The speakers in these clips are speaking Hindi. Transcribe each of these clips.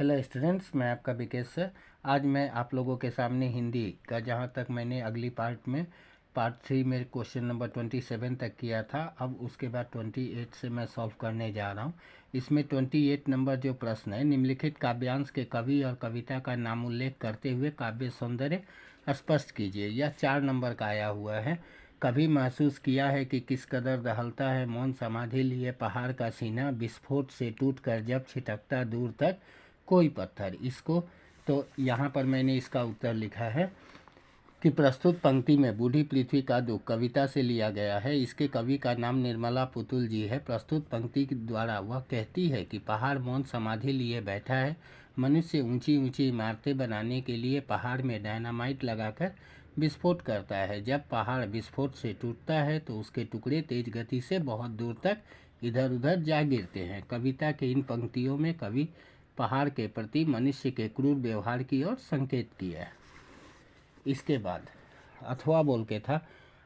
हेलो स्टूडेंट्स, मैं आपका विकेश सर। आज मैं आप लोगों के सामने हिंदी का जहां तक मैंने अगली पार्ट 3 में क्वेश्चन नंबर 27 तक किया था, अब उसके बाद 28 से मैं सॉल्व करने जा रहा हूं। इसमें 28 नंबर जो प्रश्न है, निम्नलिखित काव्यांश के कवि और कविता का नाम उल्लेख करते हुए काव्य सौंदर्य स्पष्ट कीजिए। यह 4 नंबर का आया हुआ है। कभी महसूस किया है कि किस कदर दहलता है मौन समाधि लिए पहाड़ का सीना, विस्फोट से टूटकर जब छिटकता दूर तक कोई पत्थर। इसको तो यहाँ पर मैंने इसका उत्तर लिखा है कि प्रस्तुत पंक्ति में बूढ़ी पृथ्वी का दुख कविता से लिया गया है। इसके कवि का नाम निर्मला पुतुल जी है। प्रस्तुत पंक्ति के द्वारा वह कहती है कि पहाड़ मौन समाधि लिए बैठा है। मनुष्य ऊंची ऊंची इमारतें बनाने के लिए पहाड़ में डायनामाइट लगाकर विस्फोट करता है। जब पहाड़ विस्फोट से टूटता है तो उसके टुकड़े तेज गति से बहुत दूर तक इधर उधर जा गिरते हैं। कविता के इन पंक्तियों में कवि पहाड़ के प्रति मनुष्य के क्रूर व्यवहार की ओर संकेत किया है। इसके बाद अथवा बोल के था,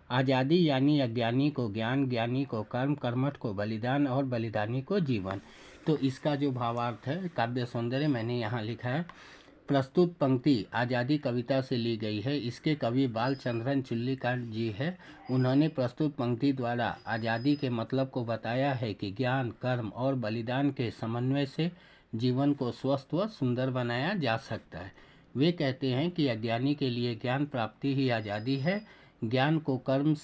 आज़ादी यानी अज्ञानी को ज्ञान, ज्ञानी को कर्म, कर्मठ को बलिदान और बलिदानी को जीवन। तो इसका जो भावार्थ है काव्य सौंदर्य मैंने यहाँ लिखा है। प्रस्तुत पंक्ति आज़ादी कविता से ली गई है। इसके कवि बालचंद्रन चुल्लीकांत जी है। उन्होंने प्रस्तुत पंक्ति द्वारा आज़ादी के मतलब को बताया है कि ज्ञान, कर्म और बलिदान के समन्वय से जीवन को स्वस्थ व सुंदर बनाया जा सकता है। वे कहते हैं कि अज्ञानी के लिए ज्ञान प्राप्ति ही आज़ादी है। ज्ञान को कर्म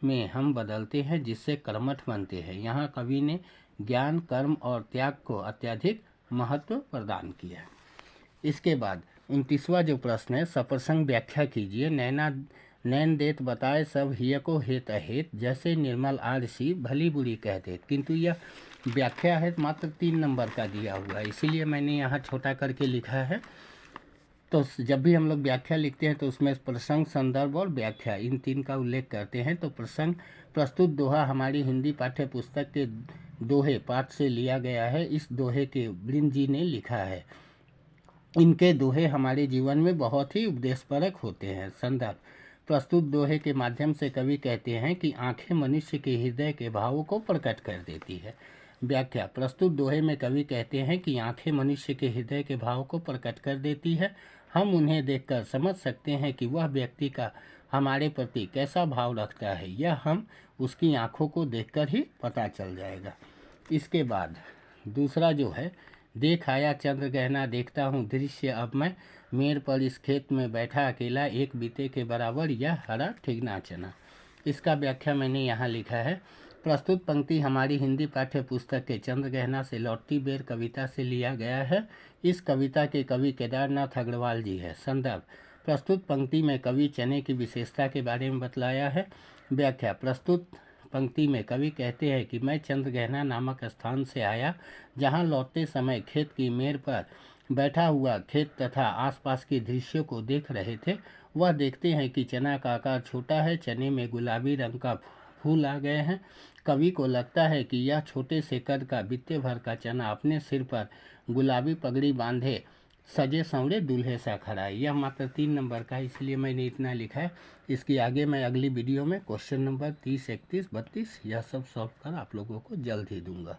में हम बदलते हैं जिससे कर्मठ बनते हैं। यहाँ कवि ने ज्ञान, कर्म और त्याग को अत्यधिक महत्व प्रदान किया। इसके बाद 29वां जो प्रश्न है, सप्रसंग व्याख्या कीजिए। नैन देत बताए सब हिय को हेत अहेत, जैसे निर्मल आरसी भली बुरी कह देत। किंतु यह व्याख्या है मात्र 3 नंबर का दिया हुआ है, इसीलिए मैंने यहाँ छोटा करके लिखा है। तो जब भी हम लोग व्याख्या लिखते हैं तो उसमें प्रसंग, संदर्भ और व्याख्या इन 3 का उल्लेख करते हैं। तो प्रस्तुत दोहा हमारी हिंदी पाठ्य पुस्तक के दोहे पाठ से लिया गया है। इस दोहे के वृंद जी ने लिखा है। इनके दोहे हमारे जीवन में बहुत ही उपदेशपरक होते हैं। संदर्भ, प्रस्तुत दोहे के माध्यम से कवि कहते हैं कि आंखें मनुष्य के हृदय के भावों को प्रकट कर देती है। व्याख्या, प्रस्तुत दोहे में कवि कहते हैं कि आंखें मनुष्य के हृदय के भाव को प्रकट कर देती है। हम उन्हें देखकर समझ सकते हैं कि वह व्यक्ति का हमारे प्रति कैसा भाव रखता है। यह हम उसकी आंखों को देखकर ही पता चल जाएगा। इसके बाद दूसरा जो है, देख आया चंद्र गहना देखता हूँ दृश्य अब मैं, मेड़ पर इस खेत में बैठा अकेला एक बीते के बराबर यह हरा ठिगना चना। इसका व्याख्या मैंने यहाँ लिखा है। प्रस्तुत पंक्ति हमारी हिंदी पाठ्य पुस्तक के चंद्र गहना से लौटती बेर कविता से लिया गया है। इस कविता के कवि केदारनाथ अग्रवाल जी है। संदर्भ, प्रस्तुत पंक्ति में कवि चने की विशेषता के बारे में बतलाया है। व्याख्या, प्रस्तुत पंक्ति में कवि कहते हैं कि मैं चंद्रगहना नामक स्थान से आया, जहां लौटते समय खेत की मेड़ पर बैठा हुआ खेत तथा आसपास के दृश्यों को देख रहे थे। वह देखते हैं कि चना का आकार छोटा है, चने में गुलाबी रंग का फूल आ गए हैं। कवि को लगता है कि यह छोटे से कद का बित्ते भर का चना अपने सिर पर गुलाबी पगड़ी बांधे सजे संवरे दूल्हे सा खड़ा है। यह मात्र 3 नंबर का है, इसलिए मैंने इतना लिखा है। इसकी आगे मैं अगली वीडियो में क्वेश्चन नंबर 30, 31, 32 यह सब सॉल्व कर आप लोगों को जल्द ही दूंगा।